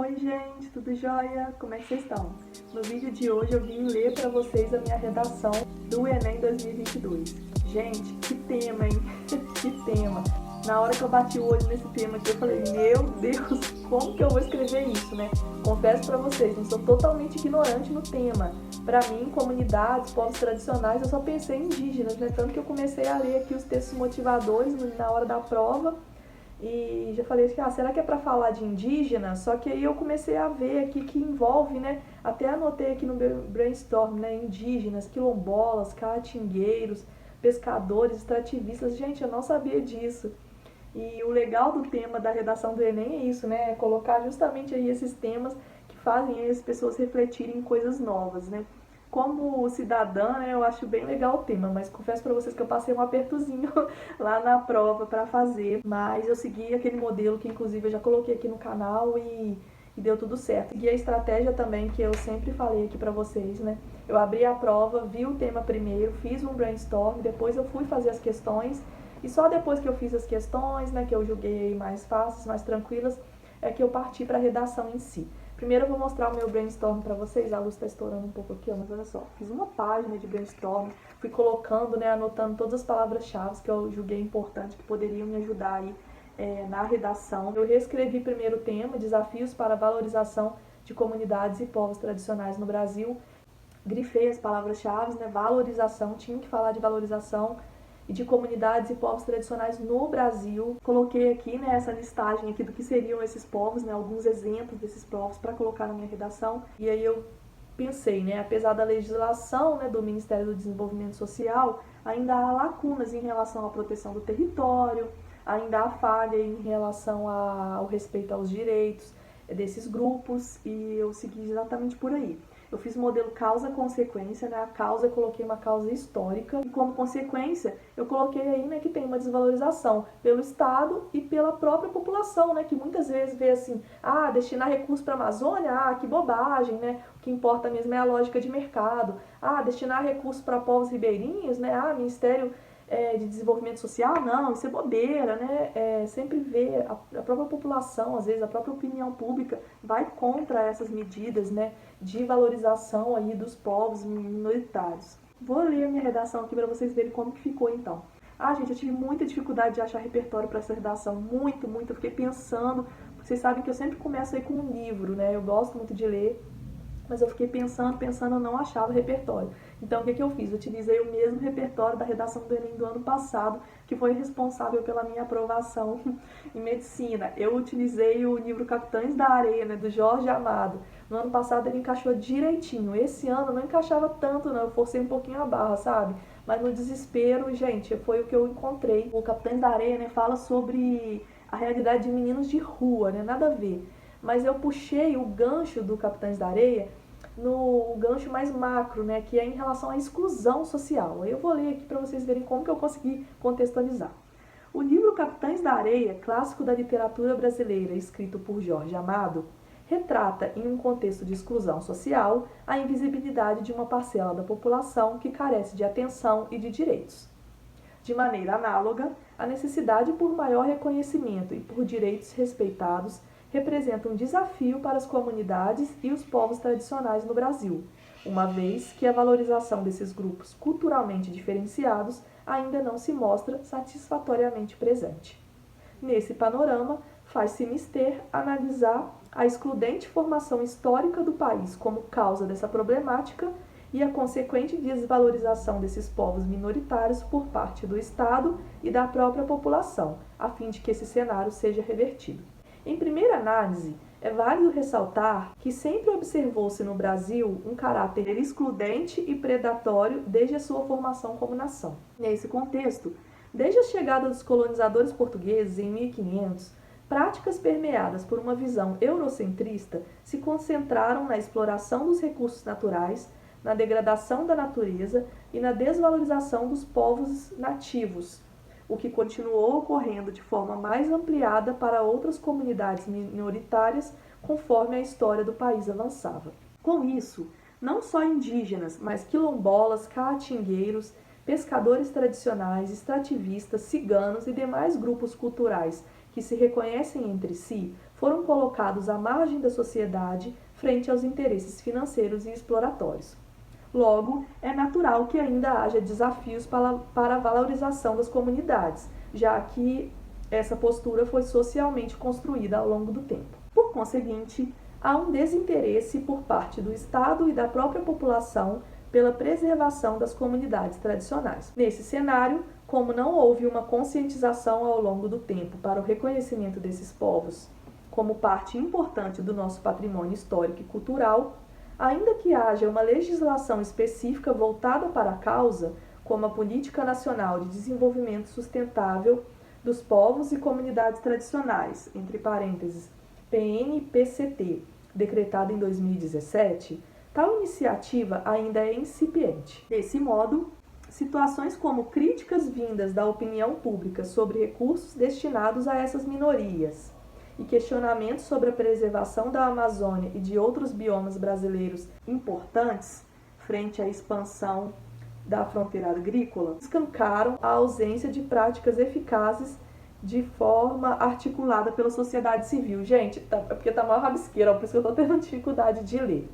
Oi gente, tudo jóia? Como é que vocês estão? No vídeo de hoje eu vim ler para vocês a minha redação do Enem 2022. Gente, que tema, hein? Que tema! Na hora que eu bati o olho nesse tema aqui, eu falei, meu Deus, como que eu vou escrever isso, né? Confesso para vocês, não sou totalmente ignorante no tema. Para mim, comunidades, povos tradicionais, eu só pensei em indígenas, né? Tanto que eu comecei a ler aqui os textos motivadores na hora da prova. E já falei assim, será que é para falar de indígena? Só que aí eu comecei a ver aqui que envolve, né? Até anotei aqui no meu brainstorm, né? Indígenas, quilombolas, caatingueiros, pescadores, extrativistas. Gente, eu não sabia disso. E o legal do tema da redação do Enem é isso, né? É colocar justamente aí esses temas que fazem as pessoas refletirem em coisas novas, né? Como cidadã, né, eu acho bem legal o tema, mas confesso para vocês que eu passei um apertozinho lá na prova para fazer, mas eu segui aquele modelo que inclusive eu já coloquei aqui no canal e deu tudo certo. Segui a estratégia também que eu sempre falei aqui para vocês, né? Eu abri a prova, vi o tema primeiro, fiz um brainstorm, depois eu fui fazer as questões e só depois que eu fiz as questões, né, que eu julguei mais fáceis, mais tranquilas, é que eu parti para a redação em si. Primeiro eu vou mostrar o meu brainstorm para vocês, a luz está estourando um pouco aqui, ó, mas olha só, fiz uma página de brainstorm, fui colocando, né, anotando todas as palavras-chave que eu julguei importante, que poderiam me ajudar aí na redação. Eu reescrevi primeiro o tema, desafios para a valorização de comunidades e povos tradicionais no Brasil. Grifei as palavras-chave, né, valorização, tinha que falar de valorização e de comunidades e povos tradicionais no Brasil. Coloquei aqui, né, essa listagem aqui do que seriam esses povos, né, alguns exemplos desses povos para colocar na minha redação. E aí eu pensei, né, apesar da legislação, né, do Ministério do Desenvolvimento Social, ainda há lacunas em relação à proteção do território, ainda há falha em relação ao respeito aos direitos desses grupos, e eu segui exatamente por aí. Eu fiz o modelo causa-consequência, né? A causa eu coloquei uma causa histórica e como consequência eu coloquei aí, né, que tem uma desvalorização pelo Estado e pela própria população, né, que muitas vezes vê assim, destinar recursos para a Amazônia, que bobagem, né? O que importa mesmo é a lógica de mercado. Destinar recursos para povos ribeirinhos, né? Ministério de Desenvolvimento Social, não, isso é bobeira, né? Sempre vê a própria população, às vezes a própria opinião pública vai contra essas medidas, né, de valorização aí dos povos minoritários. Vou ler a minha redação aqui para vocês verem como que ficou então. Gente, eu tive muita dificuldade de achar repertório para essa redação, muito, eu fiquei pensando, porque vocês sabem que eu sempre começo aí com um livro, né? Eu gosto muito de ler, mas eu fiquei pensando, eu não achava repertório. Então, o que eu fiz? Eu utilizei o mesmo repertório da redação do Enem do ano passado, que foi responsável pela minha aprovação em medicina. Eu utilizei o livro Capitães da Areia, né, do Jorge Amado. No ano passado ele encaixou direitinho. Esse ano não encaixava tanto, não. Eu forcei um pouquinho a barra, sabe? Mas no desespero, gente, foi o que eu encontrei. O Capitães da Areia, né, fala sobre a realidade de meninos de rua, né? Nada a ver. Mas eu puxei o gancho do Capitães da Areia no gancho mais macro, né, que é em relação à exclusão social. Aí eu vou ler aqui para vocês verem como que eu consegui contextualizar. O livro Capitães da Areia, clássico da literatura brasileira, escrito por Jorge Amado, retrata, em um contexto de exclusão social, a invisibilidade de uma parcela da população que carece de atenção e de direitos. De maneira análoga, a necessidade por maior reconhecimento e por direitos respeitados representa um desafio para as comunidades e os povos tradicionais no Brasil, uma vez que a valorização desses grupos culturalmente diferenciados ainda não se mostra satisfatoriamente presente. Nesse panorama, faz-se mister analisar a excludente formação histórica do país como causa dessa problemática e a consequente desvalorização desses povos minoritários por parte do Estado e da própria população, a fim de que esse cenário seja revertido. Em primeira análise, é válido ressaltar que sempre observou-se no Brasil um caráter excludente e predatório desde a sua formação como nação. Nesse contexto, desde a chegada dos colonizadores portugueses em 1500, práticas permeadas por uma visão eurocentrista se concentraram na exploração dos recursos naturais, na degradação da natureza e na desvalorização dos povos nativos, o que continuou ocorrendo de forma mais ampliada para outras comunidades minoritárias conforme a história do país avançava. Com isso, não só indígenas, mas quilombolas, caatingueiros, pescadores tradicionais, extrativistas, ciganos e demais grupos culturais que se reconhecem entre si foram colocados à margem da sociedade frente aos interesses financeiros e exploratórios. Logo, é natural que ainda haja desafios para a valorização das comunidades, já que essa postura foi socialmente construída ao longo do tempo. Por conseguinte, há um desinteresse por parte do Estado e da própria população pela preservação das comunidades tradicionais. Nesse cenário, como não houve uma conscientização ao longo do tempo para o reconhecimento desses povos como parte importante do nosso patrimônio histórico e cultural, ainda que haja uma legislação específica voltada para a causa, como a Política Nacional de Desenvolvimento Sustentável dos Povos e Comunidades Tradicionais, entre parênteses, PNPCT, decretada em 2017, tal iniciativa ainda é incipiente. Desse modo, situações como críticas vindas da opinião pública sobre recursos destinados a essas minorias e questionamentos sobre a preservação da Amazônia e de outros biomas brasileiros importantes frente à expansão da fronteira agrícola, escancaram a ausência de práticas eficazes de forma articulada pela sociedade civil. Gente, é porque tá mal rabisqueira, por isso que eu tô tendo dificuldade de ler.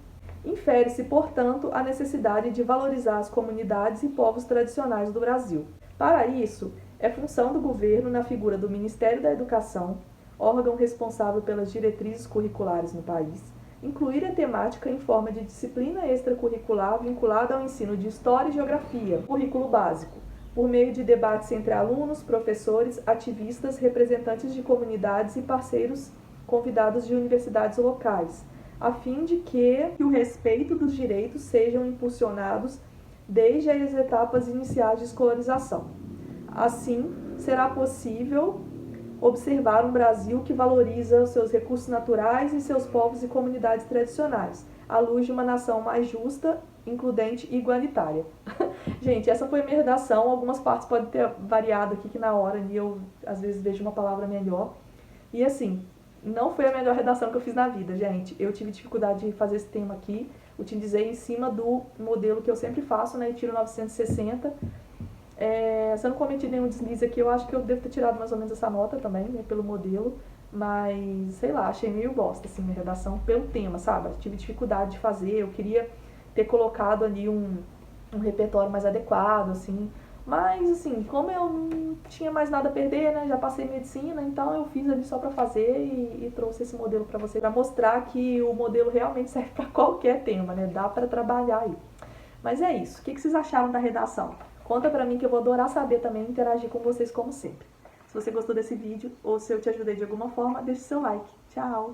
Infere-se, portanto, a necessidade de valorizar as comunidades e povos tradicionais do Brasil. Para isso, é função do governo, na figura do Ministério da Educação, órgão responsável pelas diretrizes curriculares no país, incluir a temática em forma de disciplina extracurricular vinculada ao ensino de História e Geografia, currículo básico, por meio de debates entre alunos, professores, ativistas, representantes de comunidades e parceiros convidados de universidades locais, a fim de que o respeito dos direitos sejam impulsionados desde as etapas iniciais de escolarização. Assim, será possível observar um Brasil que valoriza os seus recursos naturais e seus povos e comunidades tradicionais, à luz de uma nação mais justa, includente e igualitária. Gente, essa foi a minha redação. Algumas partes podem ter variado aqui, que na hora ali eu às vezes vejo uma palavra melhor. E assim, não foi a melhor redação que eu fiz na vida, gente. Eu tive dificuldade de fazer esse tema aqui, utilizei em cima do modelo que eu sempre faço, né, tiro 960. Se eu não cometi nenhum deslize aqui, eu acho que eu devo ter tirado mais ou menos essa nota também, né, pelo modelo, mas, sei lá, achei meio bosta, assim, minha redação pelo tema, sabe? Eu tive dificuldade de fazer, eu queria ter colocado ali um repertório mais adequado, assim, mas, assim, como eu não tinha mais nada a perder, né, já passei medicina, então eu fiz ali só pra fazer e trouxe esse modelo pra você, pra mostrar que o modelo realmente serve pra qualquer tema, né, dá pra trabalhar aí. Mas é isso, o que vocês acharam da redação? Conta pra mim que eu vou adorar saber também, interagir com vocês como sempre. Se você gostou desse vídeo ou se eu te ajudei de alguma forma, deixe seu like. Tchau!